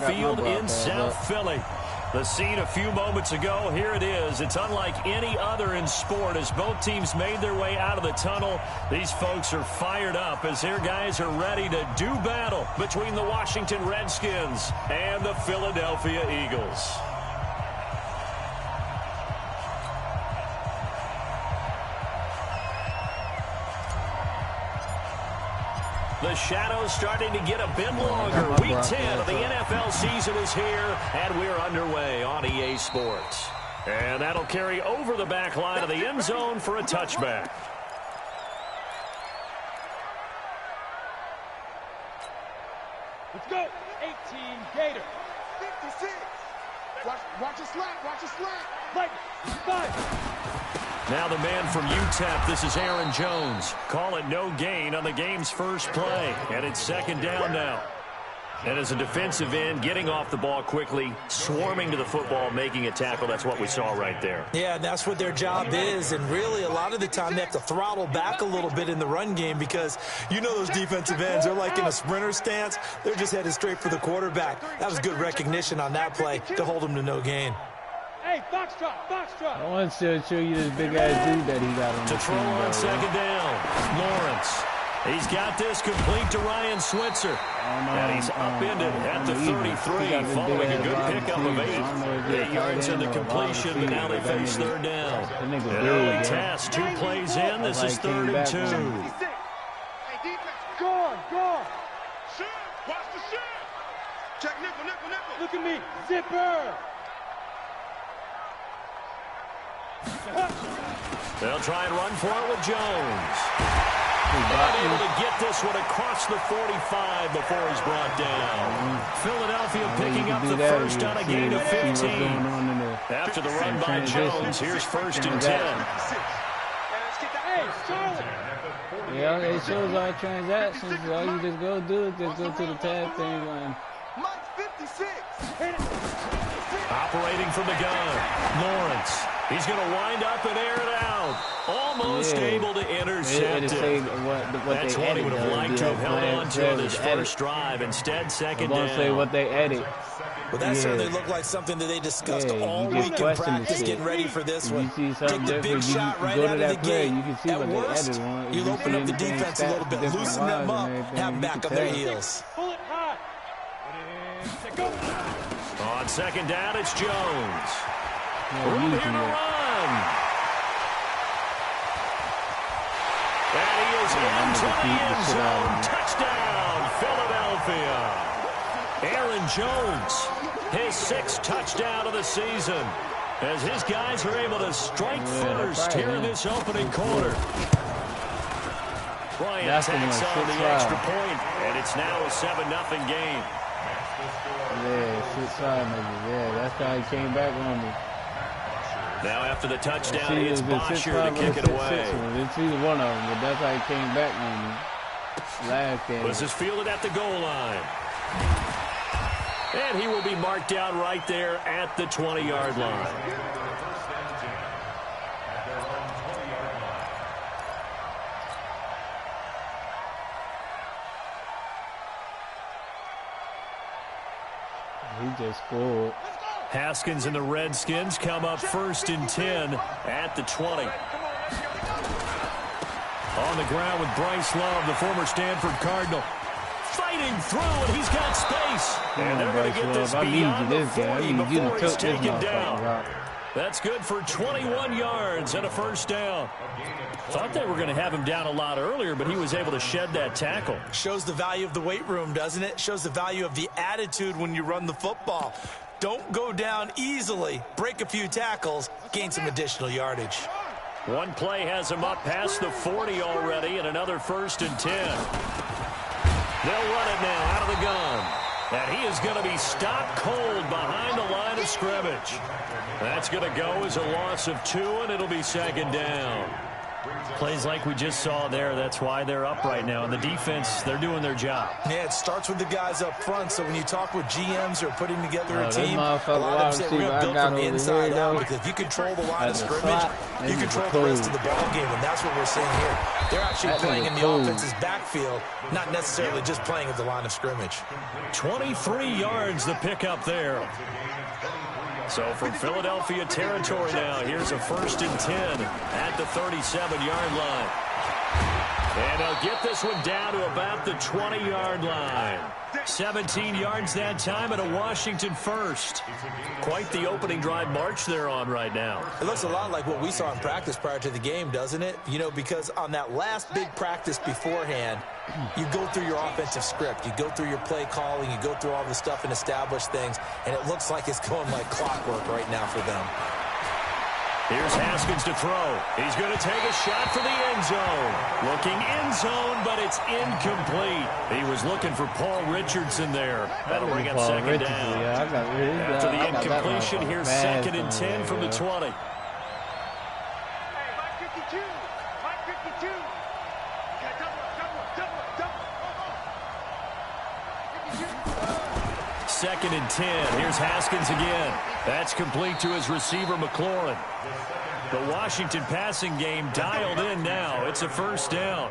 Field in South Philly. The scene a few moments ago, here it is. It's unlike any other in sport as both teams made their way out of the tunnel. These folks are fired up as their guys are ready to do battle between the Washington Redskins and the Philadelphia Eagles. The shadow's starting to get a bit longer. Week 10 of the NFL season is here, and we're underway on EA Sports. And that'll carry over the back line of the end zone for a touchback. Let's go. 18 Gator. 56. Watch it slant. Watch it slant. Right. 5. Now the man from UTEP, this is Aaron Jones. Call it no gain on the game's first play, and it's second down now. And as a defensive end, getting off the ball quickly, swarming to the football, making a tackle, that's what we saw right there. Yeah, that's what their job is, and really a lot of the time they have to throttle back a little bit in the run game because you know those defensive ends, they're like in a sprinter stance. They're just headed straight for the quarterback. That was good recognition on that play to hold them to no gain. Hey, foxtrot, foxtrot. I want to show you this big-ass dude that he got on the to throw on second down. Lawrence. He's got this complete to Ryan Switzer. And he's upended at the 33 following a good pickup of 8 yards in the completion, but now they face third down. An early test, 2 plays in. This is 3rd and 2. Go on, go on. Shoot. Watch the shoot. Check nickel. Look at me. Zipper. They'll try and run for it with Jones. Not able to get this one across the 45 before he's brought down. Philadelphia picking up the first on a gain of 15. After the run by Jones, here's 1st and 10. Hey, Charlie. Yeah, it shows our transactions. All you just go do is just go to the tab thing and Mike 56. Operating from the gun, Lawrence. He's going to wind up and air it out. Almost able to intercept it. That's what he would have liked to have held on to on his first drive. Instead, second down. Say what they edit. Well, that certainly looked like something that they discussed all week in practice, getting ready for this one. Take the big shot right out of the gate. At worst, you'll open up the defense a little bit, loosen them up, have them back on their heels. Pull it high. Go. On second down, it's Jones. Room here to run. And he is into the end zone. Touchdown, Philadelphia. Aaron Jones, his 6th touchdown of the season, as his guys are able to strike first here in this opening quarter. Ryan tacks on the extra point, and it's now a 7-0 game. Yeah, that's how he came back on me. Now after the touchdown, it's Bosher to kick it away. It's either one of them, but that's how he came back on me. Last game. This is fielded at the goal line. And he will be marked down right there at the 20-yard line. He just scored. Haskins and the Redskins come up 1st and 10 at the 20. On the ground with Bryce Love, the former Stanford Cardinal. Fighting through, and he's got space. And they're going to get this beyond the 40 before he's taken down. That's good for 21 yards and a first down. Thought they were going to have him down a lot earlier, but he was able to shed that tackle. Shows the value of the weight room, doesn't it? Shows the value of the attitude when you run the football. Don't go down easily. Break a few tackles, gain some additional yardage. One play has him up past the 40 already, and another 1st and 10. They'll run it now out of the gun. And he is going to be stopped cold behind the line of scrimmage. That's going to go as a loss of 2, and it'll be second down. Plays like we just saw there, that's why they're up right now. And the defense, they're doing their job. Yeah, it starts with the guys up front. So when you talk with GMs who are putting together a team, a lot of them say we're going to build from the inside out. Because if you control the line of scrimmage, you control the rest of the ball game. And that's what we're seeing here. They're actually playing in the offense's backfield, not necessarily just playing at the line of scrimmage. 23 yards the pickup there. So from Philadelphia territory now, here's a 1st and 10 at the 37-yard line. And they'll get this one down to about the 20-yard line. 17 yards that time and a Washington first. Quite the opening drive march they're on right now. It looks a lot like what we saw in practice prior to the game, doesn't it? You know, because on that last big practice beforehand, you go through your offensive script. You go through your play calling. You go through all the stuff and establish things. And it looks like it's going like clockwork right now for them. Here's Haskins to throw. He's going to take a shot for the end zone. Looking end zone, but it's incomplete. He was looking for Paul Richardson there. That'll bring up second down. Yeah, After the incompletion, here's 2nd and 10 from the 20. Hey, Mike 52. Mike 52. Okay, double. 2nd and 10. Here's Haskins again. That's complete to his receiver, McLaurin. The Washington passing game dialed in now. It's a 1st down.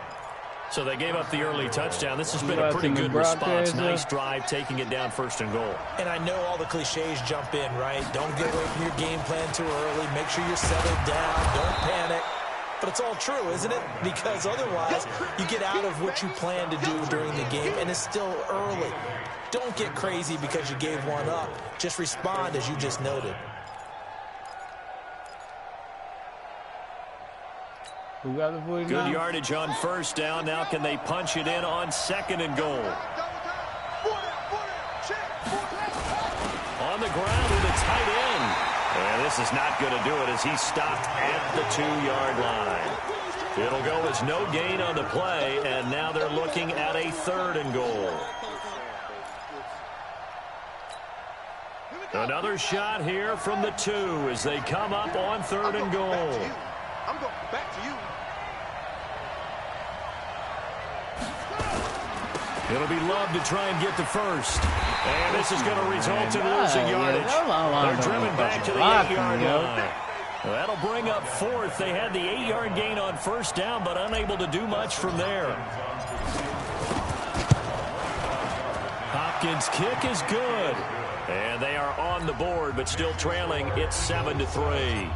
So they gave up the early touchdown. This has been a pretty good response. Nice drive, taking it down 1st and goal. And I know all the cliches jump in, right? Don't get away from your game plan too early. Make sure you're settled down. Don't panic. But it's all true, isn't it? Because otherwise, you get out of what you plan to do during the game, and it's still early. Don't get crazy because you gave one up. Just respond as you just noted. Who got the 49? Good yardage on 1st down. Now can they punch it in on 2nd and goal? On the ground with a tight end. And this is not going to do it as he's stopped at the 2-yard line. It'll go as no gain on the play, and now they're looking at a 3rd and goal. Another shot here from the 2 as they come up on 3rd and goal. I'm going back to you. It'll be Love to try and get the 1st. And this is going to result in losing yardage. They're driven back to the 8-yard line. Well, that'll bring up 4th. They had the 8-yard gain on 1st down, but unable to do much from there. Hopkins' kick is good. And they are on the board, but still trailing. It's 7-3.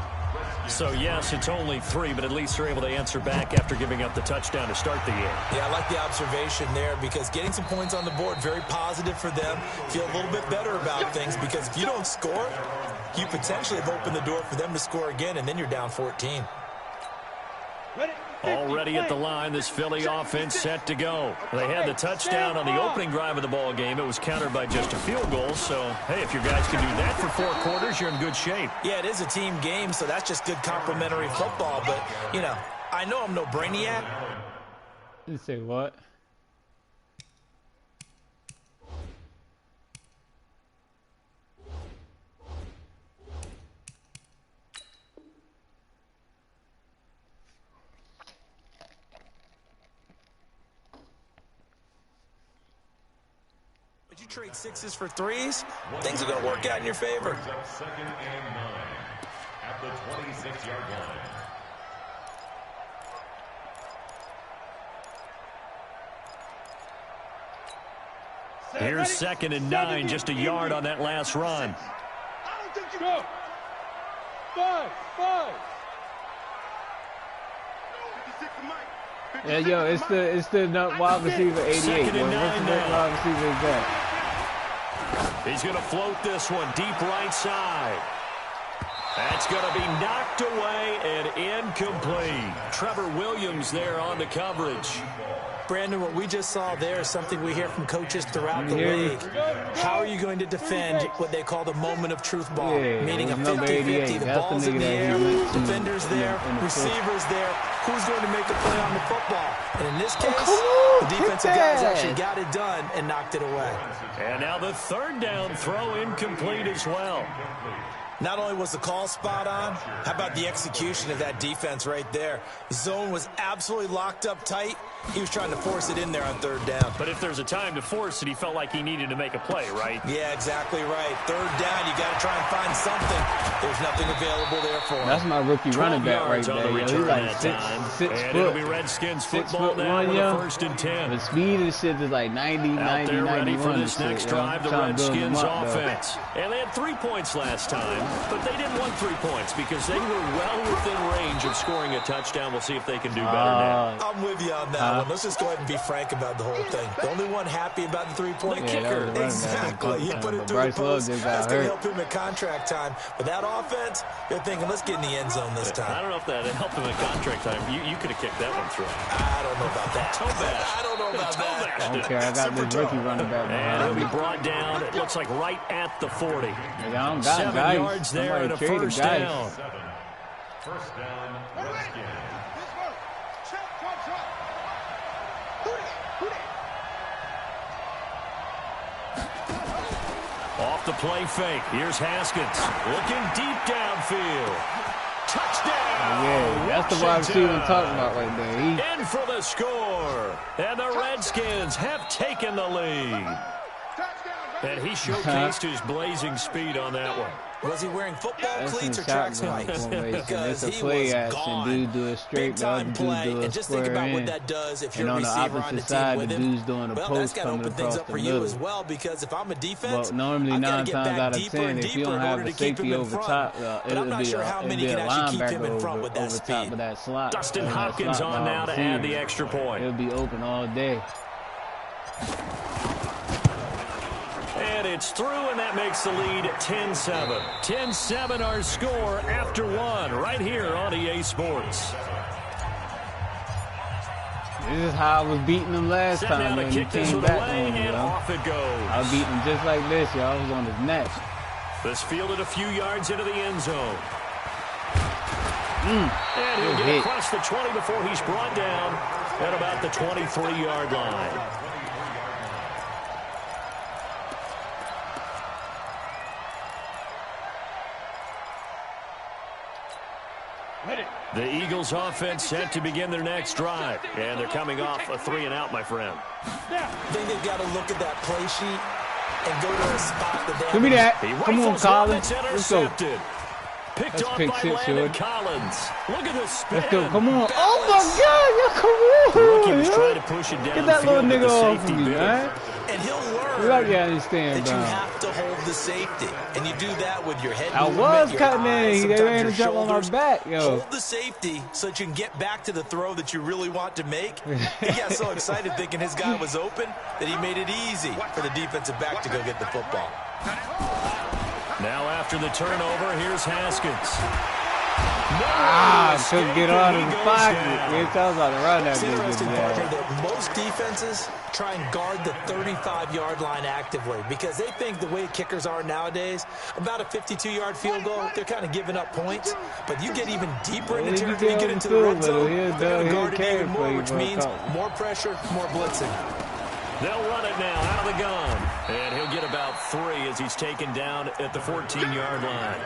So, yes, it's only 3, but at least they're able to answer back after giving up the touchdown to start the game. Yeah, I like the observation there because getting some points on the board, very positive for them. Feel a little bit better about things because if you don't score, you potentially have opened the door for them to score again, and then you're down 14. Already at the line, this Philly offense set to go. They had the touchdown on the opening drive of the ball game. It was countered by just a field goal. So, hey, if your guys can do that for 4 quarters, you're in good shape. Yeah, it is a team game, so that's just good complimentary football. But, you know, I know I'm no brainiac. You say what? Trade 6s for 3s, things are going to work out in your favor. 2nd and 9 at the 26-yard line. Here's 2nd and 9, just a yard on that last run. I don't think you go. 5. Yeah, yo, it's the wide receiver 88. What's the wide receiver is that? He's going to float this one deep right side. That's going to be knocked away and incomplete. Trevor Williams there on the coverage. Brandon, what we just saw there is something we hear from coaches throughout the league. How are you going to defend what they call the moment of truth ball? Meaning a 50-50, the ball's in the air, defenders there, receivers there. Who's going to make a play on the football? And in this case, the defensive guys actually got it done and knocked it away. And now the 3rd down throw incomplete as well. Not only was the call spot on, how about the execution of that defense right there? The zone was absolutely locked up tight. He was trying to force it in there on third down. But if there's a time to force it, he felt like he needed to make a play, right? Yeah, exactly right. Third down, you got to try and find something. There's nothing available there for him. That's my rookie running back right there. He's like 6 and foot. It'll be Redskins football now with a first and 10. The speed of the shit is like 90, 90, Out there 91. ready for this next drive, the Redskins offense. Though. And they had 3 points last time, but they didn't want 3 points because they were well within range of scoring a touchdown. We'll see if they can do better now. I'm with you on that one. Let's just go ahead and be frank about the whole thing. The only one happy about the 3-point kicker. Exactly. He put it through the post. That's going to help him at contract time. But that offense, they're thinking, let's get in the end zone this time. I don't know if that helped him at contract time. You could have kicked that one through. I don't know about that. I don't know about that. Okay, I got this rookie running back and it'll behind me. be brought down, it looks like right at the 40. I don't got 7 guys. yards there and a first guys. down. First down, Redskins. Off the play fake. Here's Haskins. Looking deep downfield. Touchdown! Yeah, that's the wide receiver I'm talking about right there. In for the score. And the Redskins have taken the lead. And he showcased his blazing speed on that one. Was he wearing football That's cleats or some track spikes? It's Because a he play was action. gone. Dude do it straight, the other Big-time dude play. do a And just think square about in. what that does if you're And a on the receiver on opposite the side, team with the him. dude's doing a Well, post that's got to coming open things across up the for you middle. as well, because if I'm a defense, But normally, I've got 9 to get times back out of deeper 10, and if you deeper don't in have order a to keep him safety in over front. top, But I'm not sure how many it'd can be a actually keep him in linebacker front with that over top speed. of that slot. Dustin that Hopkins slot on now to receiver. add the extra point. It'll be open all day. And it's through, and that makes the lead 10-7. 10-7 our score after one right here on EA Sports. This is how I was beating them last Set time now to when he kick this came one back away, on me, and yo. off it goes. I was beating him just like this, yo. I was on his neck. This fielded a few yards into the end zone. And he'll get across the 20 before he's brought down at about the 23-yard line. The Eagles offense set to begin their next drive. And they're coming off a 3-and-out, my friend. I think they've got to look at that play sheet and go to a spot that they Give me that. He Come on, rifles one Collins. that's Let's go. intercepted. Picked That's off pick by six, Landon Jordan. Collins. Look at the spin. Let's go. Come on. Oh, my God. Yo, come on. He was yo. trying to push it down. Get that little field, but nigga the off safety of me, bit him. man. And he'll learn You like you understand, that you bro. have to hold the safety. And you do that with your head I movement, was your cutting eyes, in. They sometimes ran your a jump on my shoulders. back, yo. Hold the safety so that you can get back to the throw that you really want to make. He got so excited thinking his guy was open that he made it easy for the defensive back to go get the football. Now after the turnover, here's Haskins. Couldn't get out of the pocket. Bitch, I was about to run that It's interesting, bitch. Parker, that most defenses try and guard the 35-yard line actively because they think the way kickers are nowadays, about a 52-yard field goal, they're kind of giving up points. But you get even deeper in the territory, you get into the red zone, they're going to guard it even more, which means more pressure, more blitzing. They'll run it now out of the gun. And he'll get about 3 as he's taken down at the 14-yard line.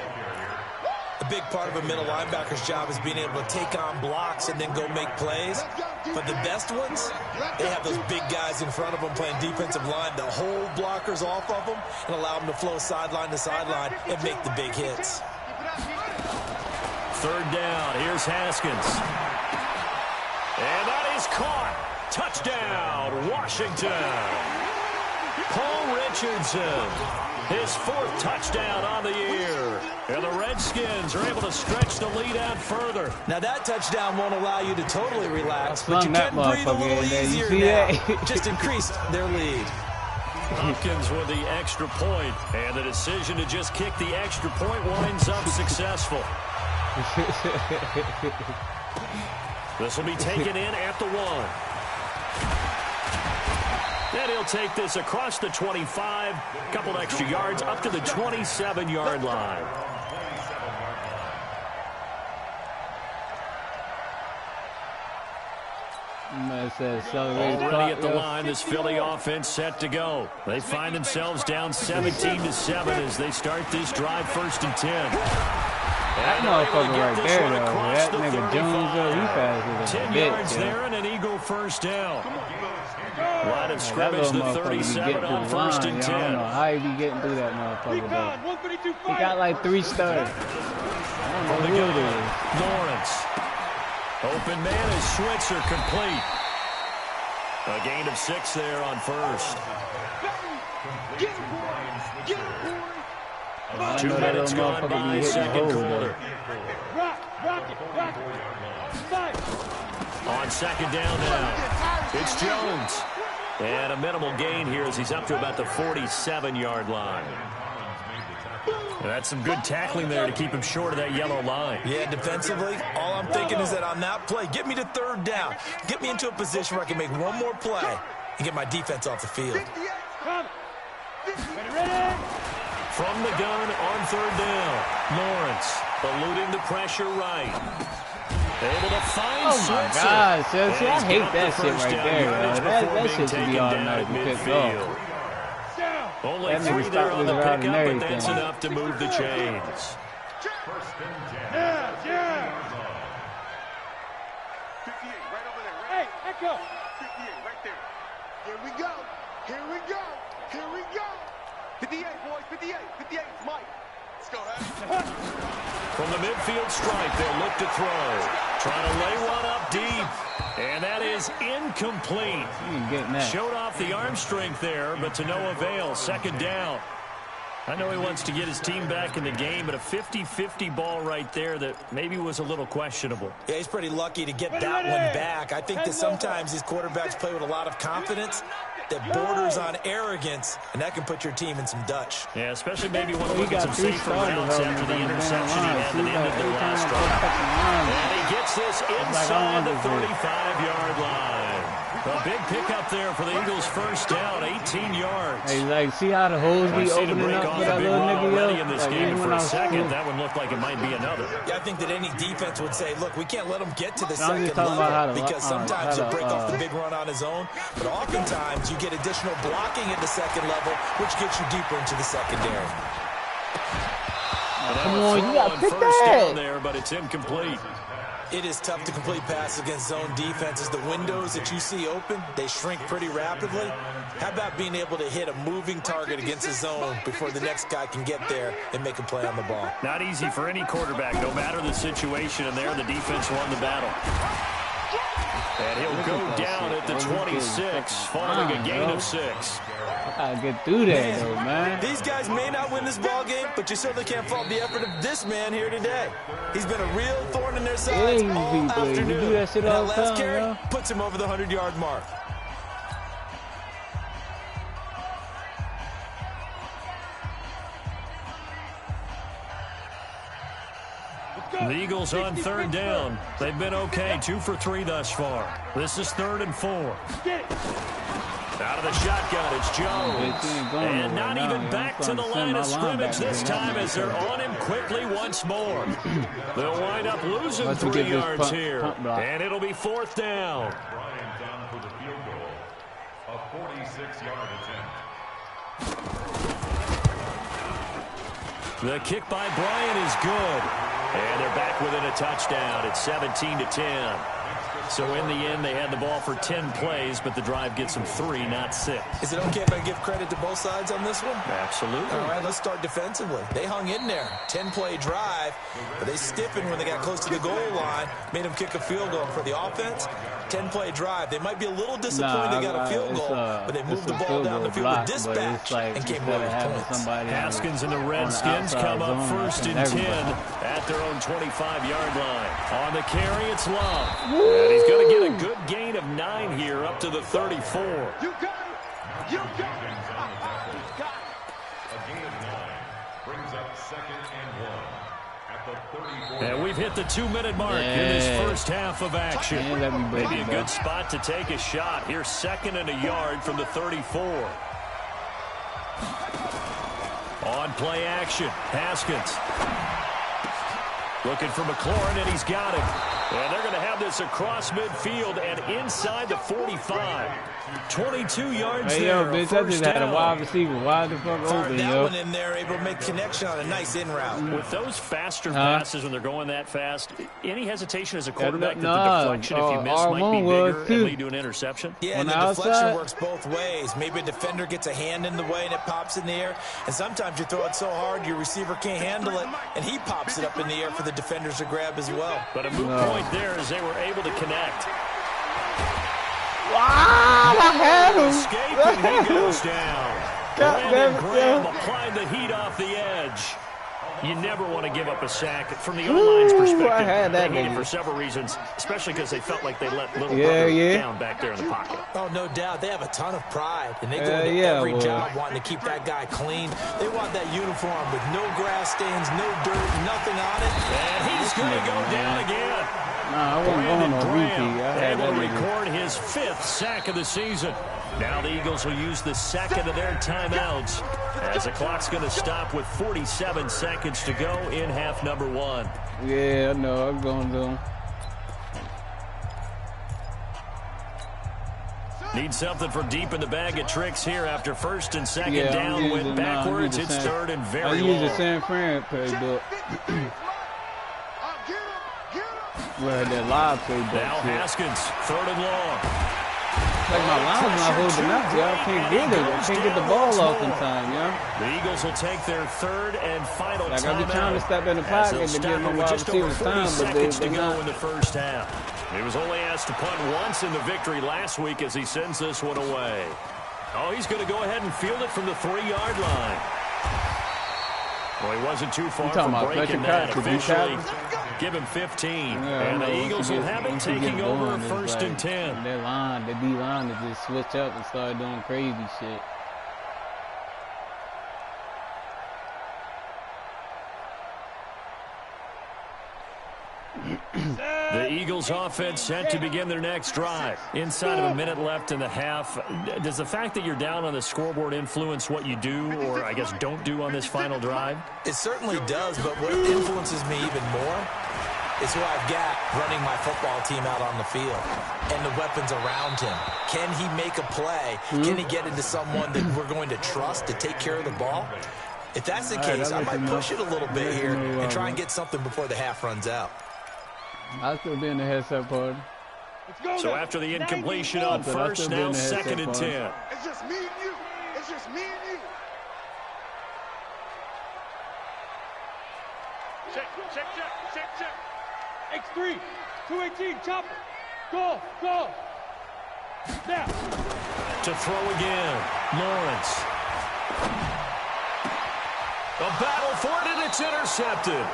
A big part of a middle linebacker's job is being able to take on blocks and then go make plays. But the best ones, they have those big guys in front of them playing defensive line to hold blockers off of them and allow them to flow sideline to sideline and make the big hits. Third down. Here's Haskins. And that is caught. Touchdown, Washington. Paul Richardson. His 4th touchdown on the year. And the Redskins are able to stretch the lead out further. Now that touchdown won't allow you to totally relax, but you that can breathe a little motherfucker in there. You easier see now. that? Just increased their lead. Hopkins with the extra point. And the decision to just kick the extra point winds up successful. This will be taken in at the 1. And he'll take this across the 25, a couple extra yards up to the 27-yard line. Already at the line, this Philly offense set to go. They find themselves down 17-7 as they start this drive 1st and 10. That motherfucker right there, though. That nigga Jones, though, he passes 10 yards there and an Eagle first down. Line of scrimmage, the 37 on 1st and 10. I don't know how he be getting through that motherfucker, though. He got like 3 stars. I don't know who it is. Lawrence. Open man is Switzer complete. A gain of 6 there on 1st. 2 minutes gone by, second quarter. On 2nd down now, it's Jones. And a minimal gain here as he's up to about the 47-yard line. That's some good tackling there to keep him short of that yellow line. Yeah, defensively, all I'm thinking is that on that play, get me to 3rd down. Get me into a position where I can make one more play and get my defense off the field. From the gun on 3rd down, Lawrence eluding the pressure right. Able to find Switzer. Oh, my God. See, I hate that shit right there, bro. That shit should be automatically picked off. Only 3 there on the pickup, but that's enough to move the chains. Hey, echo. 58 right there. Here we go. Here we go. Here we go. 58, boys. 58. 58. Mike. Let's go, Harry. From the midfield stripe, they'll look to throw. Trying to lay one up deep. And that is incomplete. Showed off the arm strength there, but to no avail. 2nd down. I know he wants to get his team back in the game, but a 50-50 ball right there that maybe was a little questionable. Yeah, he's pretty lucky to get that one back. I think that sometimes these quarterbacks play with a lot of confidence that borders on arrogance, and that can put your team in some Dutch. Yeah, especially maybe want to look at some safer routes after the interception he had at the end of the last drive. And he gets this inside the 35-yard line. A big pickup there for the Eagles' 1st down, 18 yards. Hey, like, see how the holes be opening up for that little nigga, in this game for a second. That one looked like it might be another. Yeah, I think that any defense would say, look, we can't let him get to the second level because sometimes he'll break off the big run on his own, but oftentimes you get additional blocking at the second level, which gets you deeper into the secondary. Come on, you got to pick first that. down there, but it's incomplete. It is tough to complete passes against zone defenses. The windows that you see open, they shrink pretty rapidly. How about being able to hit a moving target against a zone before the next guy can get there and make a play on the ball? Not easy for any quarterback, no matter the situation, and there the defense won the battle. And he'll go down at the 26, following a gain of 6. I gotta get through that, though, man. These guys may not win this ball game, but you certainly can't fault the effort of this man here today. He's been a real thorn in their sides all afternoon. You do that shit all the time, last carry bro. puts him over the 100-yard mark. The Eagles on 3rd down. They've been okay, 2 for 3 thus far. This is 3rd and 4. Out of the shotgun, it's Jones. And not even back to the line of scrimmage this time as they're on him quickly once more. They'll wind up losing 3 yards here. And it'll be 4th down. Bryant down for the field goal. A 46-yard attempt. The kick by Bryant is good. And they're back within a touchdown. It's 17-10. So in the end, they had the ball for 10 plays, but the drive gets them 3, not 6. Is it okay if I give credit to both sides on this one? Absolutely. All right, let's start defensively. They hung in there. 10-play drive, but they stiffened when they got close to the goal line, made them kick a field goal. For the offense, 10-play drive. They might be a little disappointed they got a field goal, but they moved the ball down the field with dispatch and came away with points. Haskins and the Redskins come up 1st and 10 at their own 25-yard line. On the carry, it's Love. And he's going to get a good gain of 9 here up to the 34. You got it. You got it. A gain of 9 brings up 2nd and 1 at the 34. And we've hit the 2-minute mark in this first half of action. Maybe a good spot to take a shot. Here's 2nd and a yard from the 34. On play action, Haskins. Looking for McLaurin, and he's got him. And they're going to have this across midfield and inside the 45. 22 yards hey, there. Yo, bitch, I just had a wide receiver wide the fuck open, that yo. one in there, able to make connection on a nice in route. With those faster passes when they're going that fast, any hesitation as a quarterback that the deflection, if you miss, might be bigger and lead to an interception? Yeah, and the deflection works both ways. Maybe a defender gets a hand in the way and it pops in the air. And sometimes you throw it so hard your receiver can't handle it, and he pops it up in the air for the defenders to grab as well. But a moot point there as they were able to connect. Wow, I had him. Escape and he goes down. Brandon Graham applied the heat off the edge. You never want to give up a sack. From the O-line's perspective, I had that they needed for several reasons, especially because they felt like they let little brother down back there in the pocket. Oh, no doubt. They have a ton of pride, and they go into every job wanting to keep that guy clean. They want that uniform with no grass stains, no dirt, nothing on it. And he's going to go down again. Nah, I wasn't going on repeat. Able to record his 5th sack of the season. Now the Eagles will use the second of their timeouts as the clock's going to stop with 47 seconds to go in half number 1. Yeah, I know. I'm going to. Need something for deep in the bag of tricks here after first and second down. Went backwards. It's third and very low. I use the San Fran playbook. Where that live playbook. Now Haskins, third and long. Like my line's not holding up, y'all. Can't get it. I can't get the ball off in time, y'all. The Eagles will take their third and final timeout. Like I be trying to step in the pocket to give my wide receivers time, but they go in the first half. He was only asked to punt once in the victory last week as he sends this one away. Oh, he's going to go ahead and field it from the 3-yard line. Well, he wasn't too far from breaking that. Officially, give him 15. And the Eagles will have it taking over first and 10. Their line, the D-line, to just switch up and start doing crazy shit. The Eagles offense set to begin their next drive. Inside of a minute left in the half. Does the fact that you're down on the scoreboard influence what you do, or I guess don't do on this final drive? It certainly does, but what influences me even more is who I've got running my football team out on the field and the weapons around him. Can he make a play? Can he get into someone that we're going to trust to take care of the ball? If that's the case, I might push it a little bit here and try and get something before the half runs out. I'll still be in the headset party. So after the incompletion on first, now second and 10. It's just me and you. It's just me and you. Check. X3, 218, chopper. Go. Now. To throw again, Lawrence. A battle for it, and it's intercepted.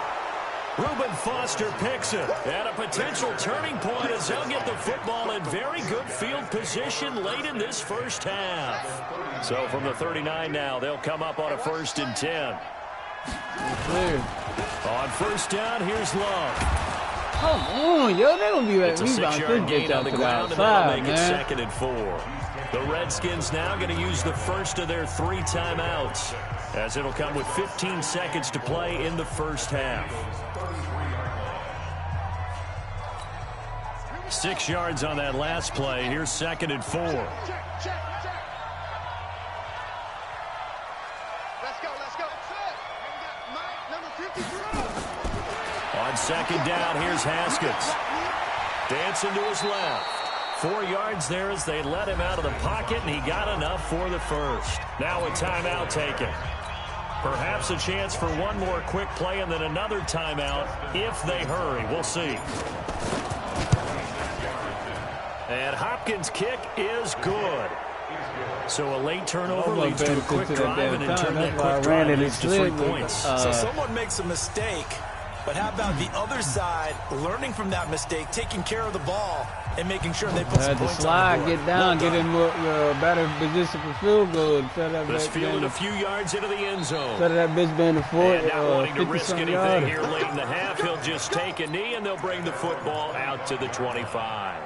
Reuben Foster picks it, and a potential turning point as they'll get the football in very good field position late in this first half. So from the 39 now, they'll come up on a first and 10. On first down, here's Love. Come on, yo, they don't be It's a letting me bounce 6-yard this gain bitch on out the to the ground, and that'll outside, make it man. second and 4. The Redskins now going to use the first of their 3 timeouts, as it'll come with 15 seconds to play in the first half. 6 yards on that last play. Here's second and 4. Let's go. Mike, number 53. On second down, here's Haskins. Dancing to his left. 4 yards there as they let him out of the pocket, and he got enough for the first. Now a timeout taken. Perhaps a chance for one more quick play and then another timeout if they hurry. We'll see. And Hopkins' kick is good. So a late turnover leads to a quick drive, and in turn that quick drive leads to 3 points. So someone makes a mistake, but how about the other side learning from that mistake, taking care of the ball, and making sure they put some points on the board. Get down, get in a better position for field goal. This fielded a few yards into the end zone. Instead of that bitch being a 40, and not wanting to risk anything here late in the half, he'll just take a knee, and they'll bring the football out to the 25.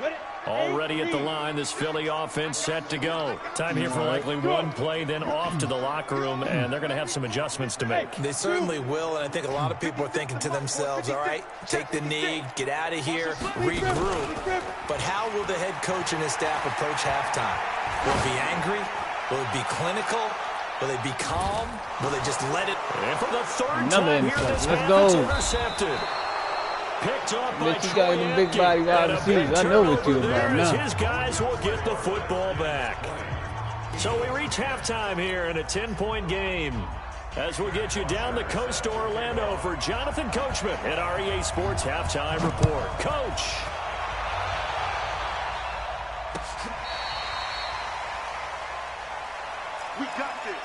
Ready? Already at the line, this Philly offense set to go. Time here for likely one play, then off to the locker room, and they're going to have some adjustments to make. They certainly will, and I think a lot of people are thinking to themselves, all right, take the knee, get out of here, regroup. But how will the head coach and his staff approach halftime? Will it be angry? Will it be clinical? Will they be calm? Will they just let it? And for the third time here, this pass intercepted. Picked up by Troy Aikman, big body wide receivers. I know what you're about now. His guys will get the football back. So we reach halftime here in a 10-point game. As we'll get you down the coast to Orlando for Jonathan Coachman at our EA Sports Halftime Report. Coach. We got this.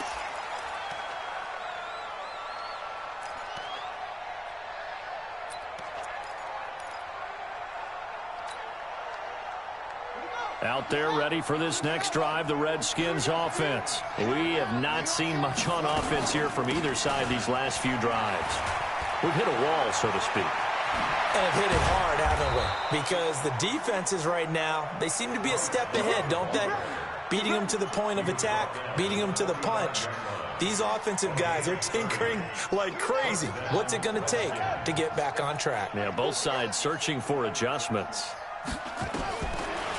Out there ready for this next drive, the Redskins offense. We have not seen much on offense here from either side these last few drives. We've hit a wall, so to speak. And have hit it hard, haven't we? Because the defenses right now, they seem to be a step ahead, don't they? Beating them to the point of attack, beating them to the punch. These offensive guys are tinkering like crazy. What's it going to take to get back on track? Yeah, both sides searching for adjustments.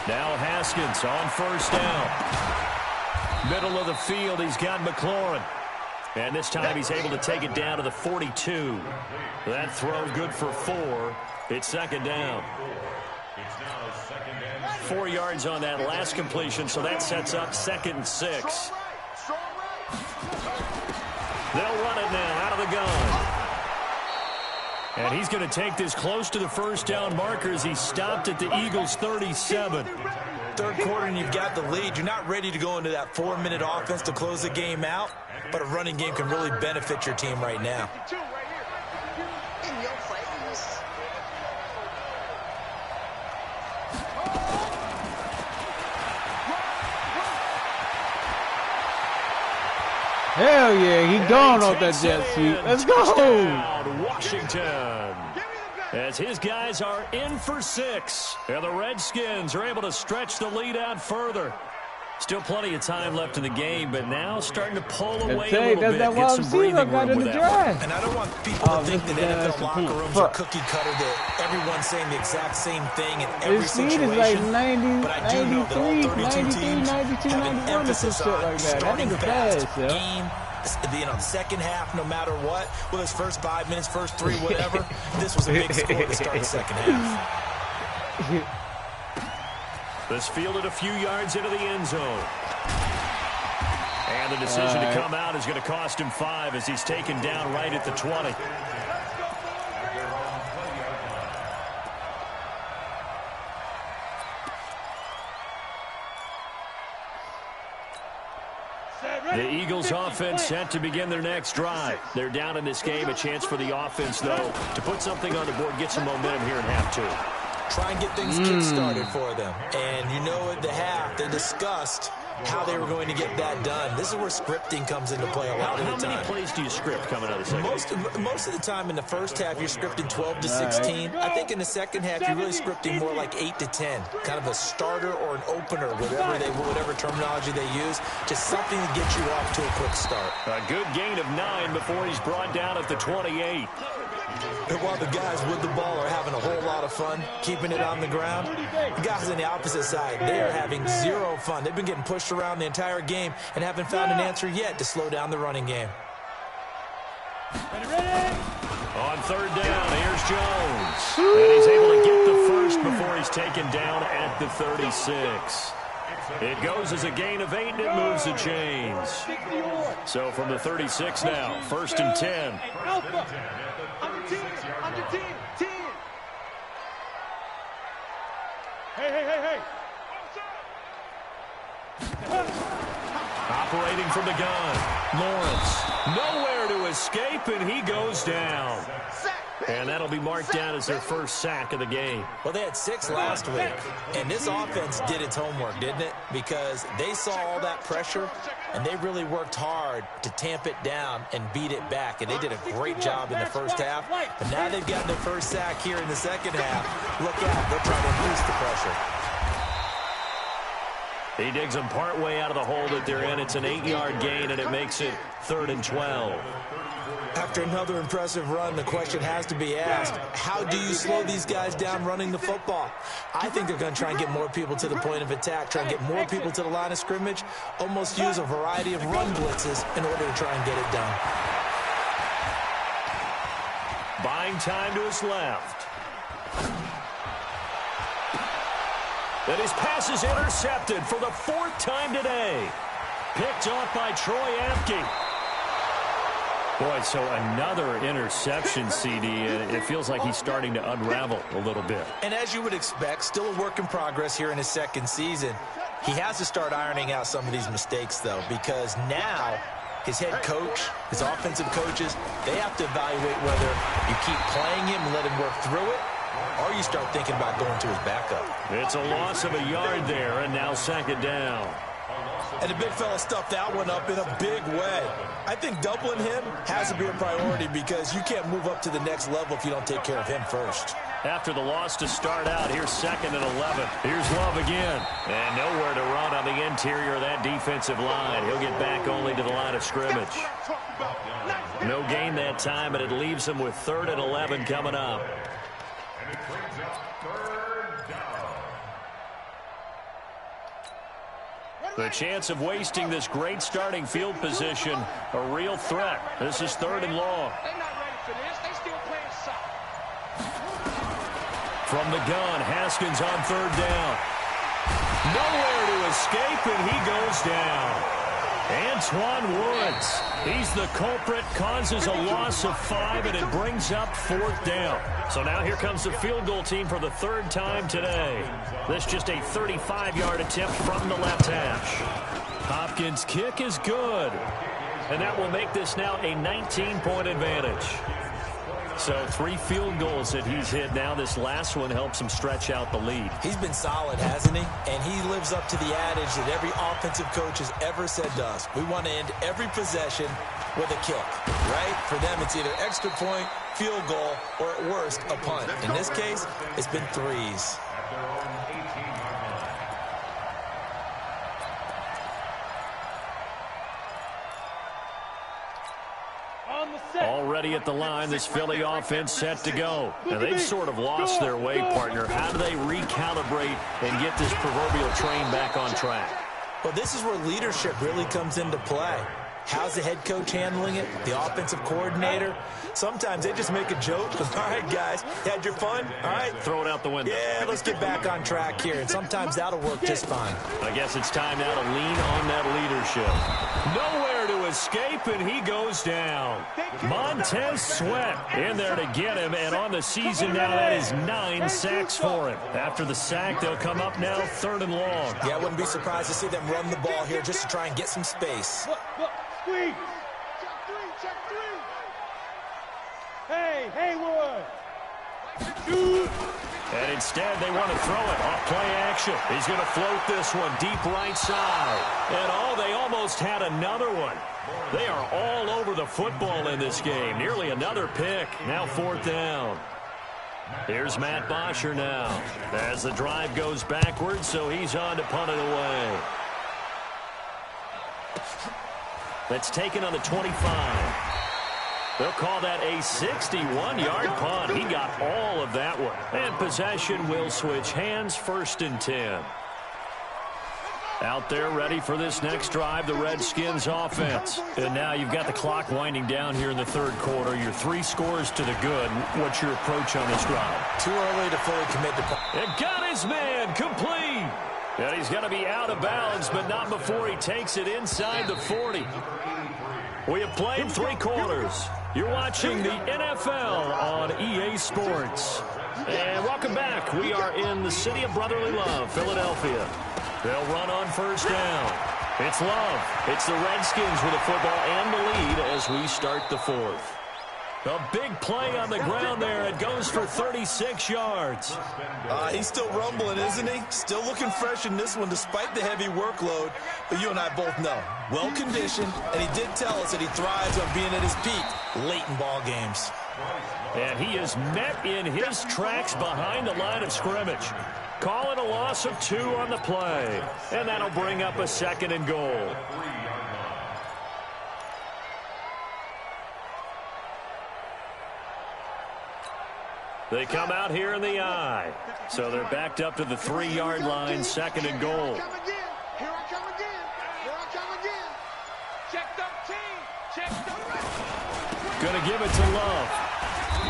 Now Haskins on first down. Middle of the field, he's got McLaurin. And this time he's able to take it down to the 42. That throw good for 4. It's second down. 4 yards on that last completion, so that sets up 2nd and 6. They'll run it now out of the gun. And he's going to take this close to the first down markers. He stopped at the Eagles' 37. Third quarter and you've got the lead. You're not ready to go into that 4-minute offense to close the game out, but a running game can really benefit your team right now. Hell yeah, he gone off that jet sweep. Let's go. Washington. As his guys are in for 6. And the Redskins are able to stretch the lead out further. Still plenty of time left in the game, but now starting to pull away a little bit. Get some breathing room with that. And I don't want people to think that NFL locker rooms are cookie cutter, that everyone's saying the exact same thing in every situation. His speed is like 90, but I do know that all 32 teams 92, have an emphasis on starting fast, yeah. Second half, no matter what, whether it's first 5 minutes, first 3, whatever, this was a big score to start the second half. This fielded a few yards into the end zone. And the decision to come out is going to cost him 5 as he's taken down right at the 20. The Eagles offense set to begin their next drive. They're down in this game. A chance for the offense, though, to put something on the board, get some momentum here in half 2. Try and get things kick-started for them. And you know at the half, they discussed how they were going to get that done. This is where scripting comes into play a lot of the time. How many plays do you script coming out of the second? Most of the time in the first half, you're scripting 12 to 16. I think in the second half, you're really scripting more like 8 to 10. Kind of a starter or an opener, whatever terminology they use. Just something to get you off to a quick start. A good gain of 9 before he's brought down at the 28. And while the guys with the ball are having a whole lot of fun keeping it on the ground, the guys on the opposite side, they are having zero fun. They've been getting pushed around the entire game and haven't found an answer yet to slow down the running game. On third down, here's Jones. And he's able to get the first before he's taken down at the 36. It goes as a gain of 8, and it moves the chains. So from the 36 now, 1st and 10. On your team, 10. Hey. Operating from the gun, Lawrence. Nowhere to escape, and he goes down. And that'll be marked down as their first sack of the game. Well, they had 6 last week, and this offense did its homework, didn't it? Because they saw all that pressure, and they really worked hard to tamp it down and beat it back, and they did a great job in the first half. But now they've gotten their first sack here in the second half. Look out, they'll try to increase the pressure. He digs them partway out of the hole that they're in. It's an 8-yard gain, and it makes it 3rd and 12. After another impressive run, the question has to be asked, how do you slow these guys down running the football? I think they're going to try and get more people to the point of attack, try and get more people to the line of scrimmage, almost use a variety of run blitzes in order to try and get it done. Buying time to his left. And his pass is intercepted for the 4th time today. Picked off by Troy Apke. Boy, so another interception, CD, and it feels like he's starting to unravel a little bit. And as you would expect, still a work in progress here in his 2nd season. He has to start ironing out some of these mistakes, though, because now his head coach, his offensive coaches, they have to evaluate whether you keep playing him and let him work through it, or you start thinking about going to his backup. It's a loss of a yard there, and now 2nd down. And the big fella stuffed that one up in a big way. I think doubling him has to be a priority because you can't move up to the next level if you don't take care of him first. After the loss to start out, here's 2nd and 11. Here's Love again. And nowhere to run on the interior of that defensive line. He'll get back only to the line of scrimmage. No gain that time, and it leaves him with 3rd and 11 coming up. And it brings up 3rd down. The chance of wasting this great starting field position, a real threat. This is 3rd and long. They're not ready for this. They still playing soft. From the gun, Haskins on 3rd down. Nowhere to escape, and he goes down. Antoine Woods, he's the culprit, causes a loss of 5, and it brings up 4th down. So now here comes the field goal team for the 3rd time today. This just a 35-yard attempt from the left hash. Hopkins' kick is good, and that will make this now a 19-point advantage. So 3 field goals that he's hit now. This last one helps him stretch out the lead. He's been solid, hasn't he? And he lives up to the adage that every offensive coach has ever said to us. We want to end every possession with a kick, right? For them, it's either extra point, field goal, or at worst, a punt. In this case, it's been 3s. Already at the line, this Philly offense set to go. And they've sort of lost their way, partner. How do they recalibrate and get this proverbial train back on track? Well, this is where leadership really comes into play. How's the head coach handling it? The offensive coordinator? Sometimes they just make a joke. All right, guys, had your fun? All right. Throw it out the window. Yeah, let's get back on track here. And sometimes that'll work just fine. I guess it's time now to lean on that leadership. Nowhere to escape, and he goes down. Montez Sweat in there to get him, and on the season now, that is 9 sacks for him. After the sack, they'll come up now 3rd and long. Yeah, I wouldn't be surprised to see them run the ball here just to try and get some space. Look, squeeze. Check 3. Hey, Haywood. Shoot. And instead, they want to throw it off play action. He's going to float this one deep right side. And they almost had another one. They are all over the football in this game. Nearly another pick. Now 4th down. Here's Matt Bosher now as the drive goes backwards, so he's on to punt it away. That's taken on the 25. They'll call that a 61-yard punt. He got all of that one. And possession will switch hands, 1st and 10. Out there ready for this next drive, the Redskins offense. And now you've got the clock winding down here in the 3rd quarter. You're 3 scores to the good. What's your approach on this drive? Too early to fully commit to... It got his man complete. And he's going to be out of bounds, but not before he takes it inside the 40. We have played 3 quarters. You're watching the NFL on EA Sports. And welcome back. We are in the city of brotherly love, Philadelphia. They'll run on 1st down. It's Love. It's the Redskins with the football and the lead as we start the 4th. A big play on the ground there. It goes for 36 yards. He's still rumbling, isn't he? Still looking fresh in this one despite the heavy workload. But you and I both know, well-conditioned, and he did tell us that he thrives on being at his peak late in ball games. And he is met in his tracks behind the line of scrimmage. Call it a loss of 2 on the play. And that'll bring up a 2nd and goal. They come out here in the I. So they're backed up to the 3-yard line, 2nd and goal. Here I come again. Here I come again. Check 13. Check 13. Going to give it to Love.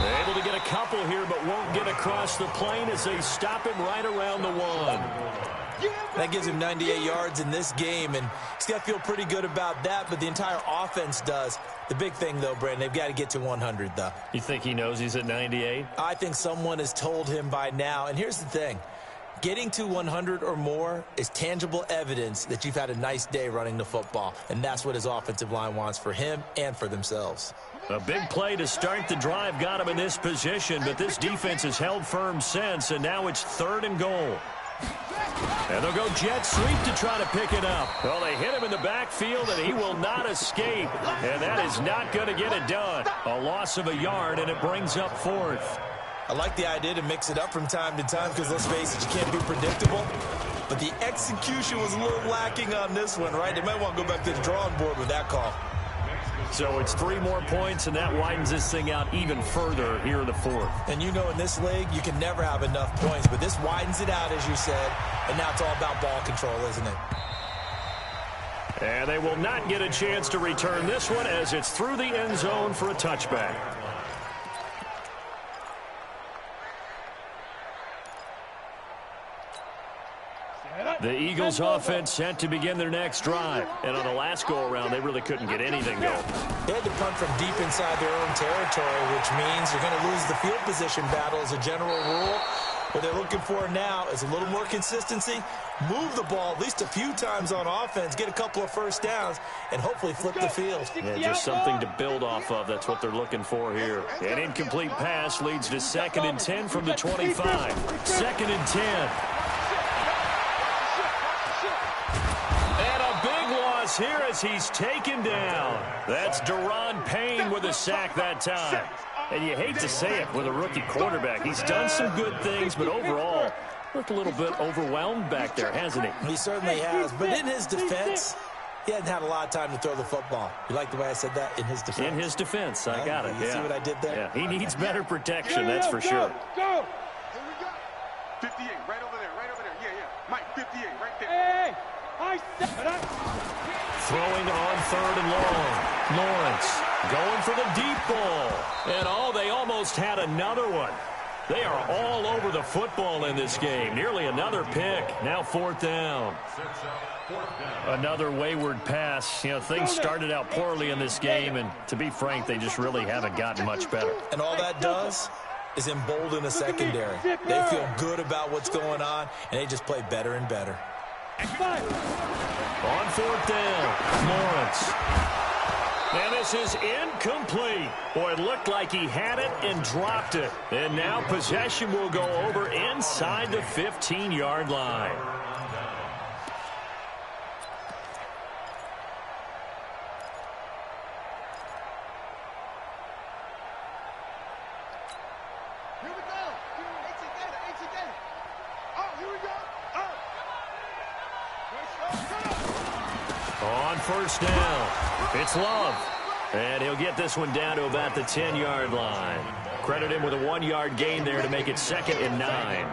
They're able to get a couple here, but won't get across the plane as they stop him right around the 1. That gives him 98 yards in this game, and he's got to feel pretty good about that, but the entire offense does. The big thing, though, Brandon, they've got to get to 100, though. You think he knows he's at 98? I think someone has told him by now, and here's the thing. Getting to 100 or more is tangible evidence that you've had a nice day running the football, and that's what his offensive line wants for him and for themselves. A big play to start the drive got him in this position, but this defense has held firm since, and now it's 3rd and goal. And they'll go jet sweep to try to pick it up. Well, they hit him in the backfield, and he will not escape. And that is not going to get it done. A loss of a yard, and it brings up 4th. I like the idea to mix it up from time to time because, let's face it, you can't be predictable. But the execution was a little lacking on this one, right? They might want to go back to the drawing board with that call. So it's 3 more points, and that widens this thing out even further here in the 4th. And you know in this league, you can never have enough points, but this widens it out, as you said, and now it's all about ball control, isn't it? And they will not get a chance to return this one as it's through the end zone for a touchback. The Eagles offense set to begin their next drive. And on the last go-around, they really couldn't get anything going. They had to punt from deep inside their own territory, which means you're going to lose the field position battle as a general rule. What they're looking for now is a little more consistency, move the ball at least a few times on offense, get a couple of first downs, and hopefully flip the field. Yeah, just something to build off of. That's what they're looking for here. An incomplete pass leads to 2nd and 10 from the 25. 2nd and 10. Here as he's taken down. That's Deron Payne with a sack that time. And you hate to say it with a rookie quarterback. He's done some good things, but overall, looked a little bit overwhelmed back there, hasn't he? He certainly has. But in his defense, he hadn't had a lot of time to throw the football. You like the way I said that? In his defense. In his defense. I got it. You see what I did there? Yeah, he needs better protection, that's for sure. Go! Here we go. 58, right over there, right over there. Yeah, yeah. Mike, 58, right there. Hey! Throwing on 3rd and long. Lawrence going for the deep ball. And they almost had another one. They are all over the football in this game. Nearly another pick. Now 4th down. Another wayward pass. You know, things started out poorly in this game, and to be frank, they just really haven't gotten much better. And all that does is embolden the secondary. They feel good about what's going on, and they just play better and better. On 4th down, Lawrence. And this is incomplete. Boy, it looked like he had it and dropped it. And now possession will go over inside the 15-yard line. Here we go. HC data. Oh, here we go. On 1st down, it's Love. And he'll get this one down to about the 10-yard line. Credit him with a 1-yard gain there to make it 2nd and 9.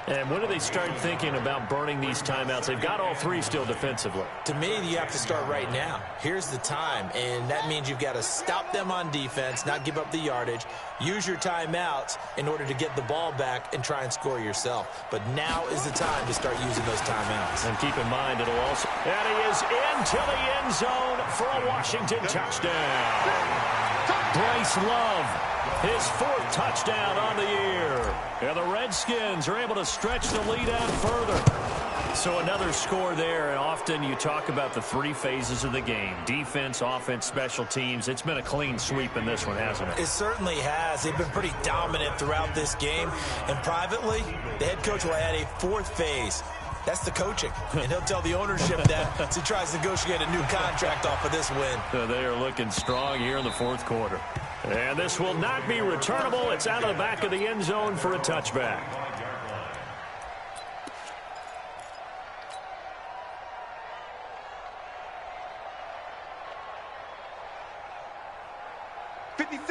And when do they start thinking about burning these timeouts? They've got all 3 still defensively. To me, you have to start right now. Here's the time, and that means you've got to stop them on defense, not give up the yardage, use your timeouts in order to get the ball back and try and score yourself. But now is the time to start using those timeouts. And keep in mind, it'll also... And he is into the end zone for a Washington touchdown. Bryce Love. His 4th touchdown on the year. And the Redskins are able to stretch the lead out further. So another score there, and often you talk about the 3 phases of the game. Defense, offense, special teams. It's been a clean sweep in this one, hasn't it? It certainly has. They've been pretty dominant throughout this game. And privately, the head coach will add a 4th phase. That's the coaching. And he'll tell the ownership that as he tries to negotiate a new contract off of this win. So they are looking strong here in the 4th quarter. And this will not be returnable. It's out of the back of the end zone for a touchback.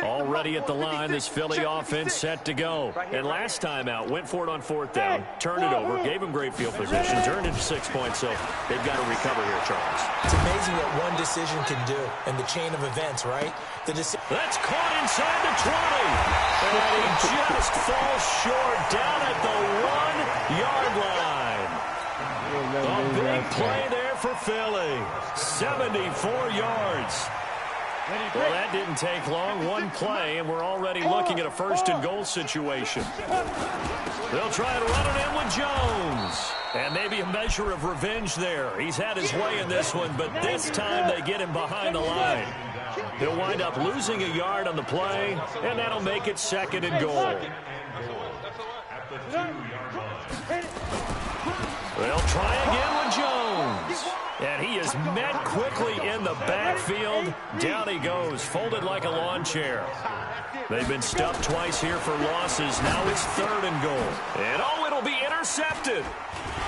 Already at the line, this Philly offense set to go. And last time out, went for it on 4th down, turned it over, gave them great field position, turned into 6 points, so they've got to recover here, Charles. It's amazing what one decision can do in the chain of events, right? That's caught inside the 20. And he just falls short down at the 1-yard line. A big play there for Philly. 74 yards. Well, that didn't take long. One play, and we're already looking at a 1st-and-goal situation. They'll try to run it in with Jones. And maybe a measure of revenge there. He's had his way in this one, but this time they get him behind the line. He'll wind up losing a yard on the play, and that'll make it 2nd and goal. They'll try again with Jones. And he is met quickly in the backfield. Down he goes, folded like a lawn chair. They've been stuffed twice here for losses. Now it's 3rd and goal. And oh, it'll be intercepted.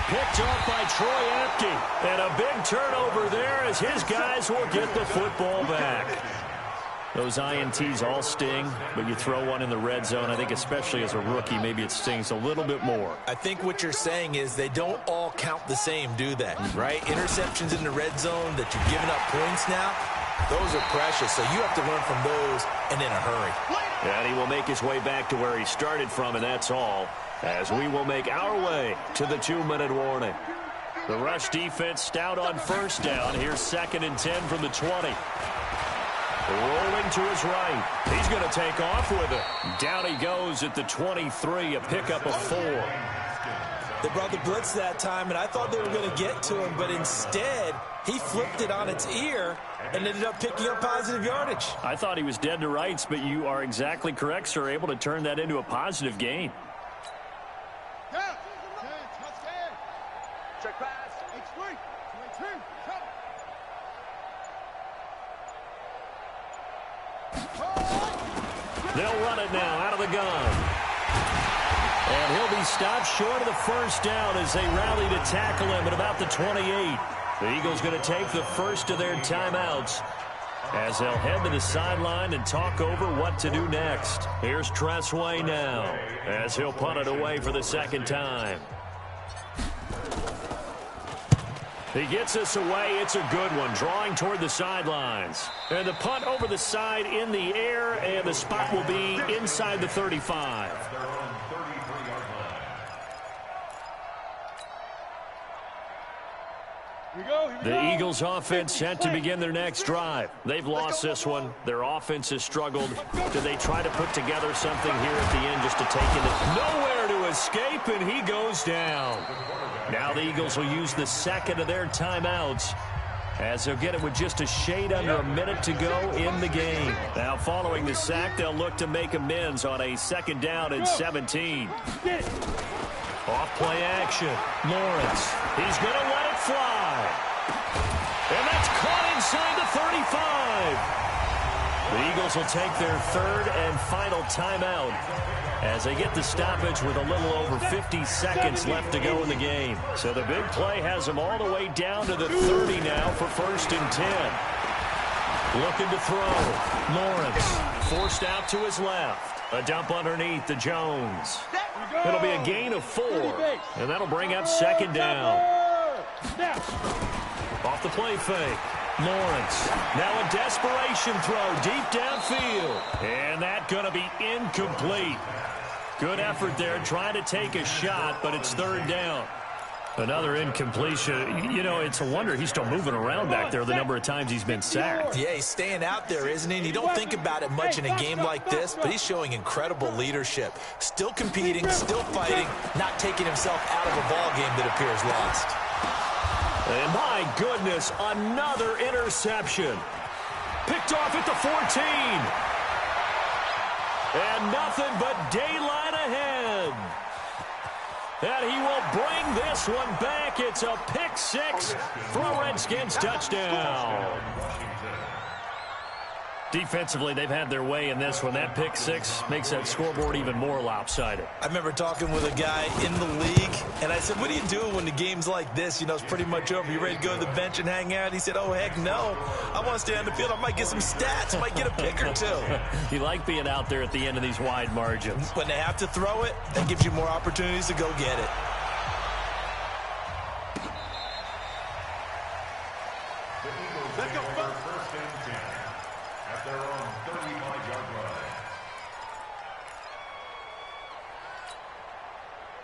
Picked off by Troy Apke. And a big turnover there as his guys will get the football back. Those INTs all sting, but you throw one in the red zone, I think especially as a rookie, maybe it stings a little bit more. I think what you're saying is they don't all count the same, do they? Right? Interceptions in the red zone that you're giving up points now, those are precious, so you have to learn from those and in a hurry. And he will make his way back to where he started from, and that's all, as we will make our way to the 2-minute warning. The rush defense stout on 1st down. Here's 2nd and 10 from the 20. Rolling to his right. He's going to take off with it. Down he goes at the 23, a pickup of 4. They brought the blitz that time, and I thought they were going to get to him, but instead, he flipped it on its ear and ended up picking up positive yardage. I thought he was dead to rights, but you are exactly correct, sir, able to turn that into a positive gain. Check pass. They'll run it now out of the gun. And he'll be stopped short of the 1st down as they rally to tackle him at about the 28. The Eagles going to take the first of their timeouts as they'll head to the sideline and talk over what to do next. Here's Tressway now as he'll punt it away for the 2nd time. He gets us away. It's a good one, drawing toward the sidelines. And the punt over the side in the air, and the spot will be inside the 35. The Eagles offense set to begin their next drive. They've lost this one. Their offense has struggled. Do they try to put together something here at the end just to take it? Nowhere to escape, and he goes down. Now the Eagles will use the 2nd of their timeouts as they'll get it with just a shade under a minute to go in the game. Now following the sack, they'll look to make amends on a 2nd down and 17. Off play action. Lawrence. He's going to let it fly. And that's caught inside the 35. The Eagles will take their 3rd and final timeout as they get the stoppage with a little over 50 seconds left to go in the game. So the big play has them all the way down to the 30 now for 1st and 10. Looking to throw. Lawrence forced out to his left. A dump underneath to Jones. It'll be a gain of 4, and that'll bring up 2nd down. Off the play fake. Lawrence. Now a desperation throw deep downfield. And that's going to be incomplete. Good effort there trying to take a shot, but it's 3rd down. Another incompletion. You know, it's a wonder he's still moving around back there the number of times he's been sacked. Yeah, he's staying out there, isn't he? And you don't think about it much in a game like this, but he's showing incredible leadership. Still competing, still fighting, not taking himself out of a ball game that appears lost. And my goodness, another interception. Picked off at the 14. And nothing but daylight ahead. And he will bring this one back. It's a pick-6 for a Redskins touchdown. Defensively, they've had their way in this one. That pick six makes that scoreboard even more lopsided. I remember talking with a guy in the league, and I said, what do you do when the game's like this? You know, it's pretty much over. You ready to go to the bench and hang out? He said, oh, heck no. I want to stay on the field. I might get some stats. I might get a pick or two. You like being out there at the end of these wide margins. When they have to throw it, that gives you more opportunities to go get it. Let's go, first and 10 at their own 35-yard line.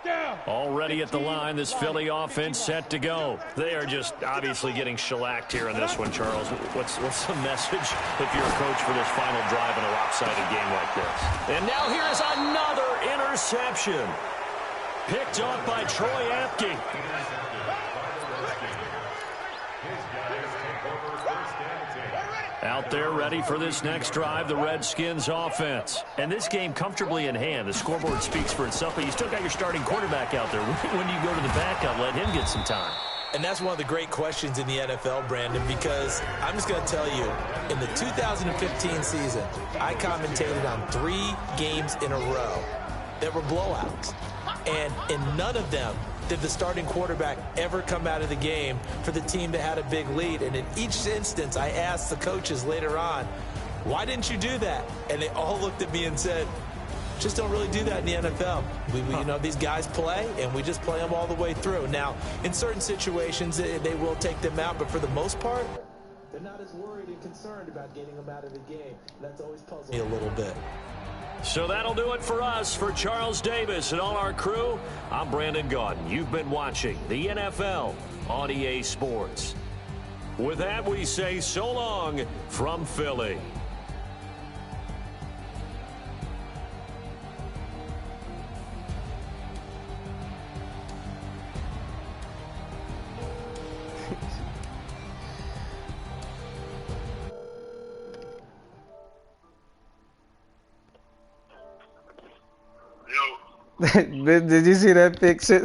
Down. Already at the line, this Philly offense set to go. They are just obviously getting shellacked here in this one, Charles. What's the message if you're a coach for this final drive in a lopsided game like this? And now here is another interception. Picked off by Troy Apke. Out there ready for this next drive, the Redskins offense. And this game comfortably in hand. The scoreboard speaks for itself, but you still got your starting quarterback out there. When do you go to the backup, let him get some time? And that's one of the great questions in the NFL, Brandon, because I'm just going to tell you, in the 2015 season, I commentated on 3 games in a row that were blowouts. And in none of them did the starting quarterback ever come out of the game for the team that had a big lead. And in each instance, I asked the coaches later on, why didn't you do that? And they all looked at me and said, just don't really do that in the NFL. You know, these guys play, and we just play them all the way through. Now, in certain situations, they will take them out, but for the most part, they're not as worried and concerned about getting them out of the game. That's always puzzled me a little bit. So that'll do it for us. For Charles Davis and all our crew, I'm Brandon Gaudin. You've been watching the NFL on EA Sports. With that, we say so long from Philly. Did you see that pick six?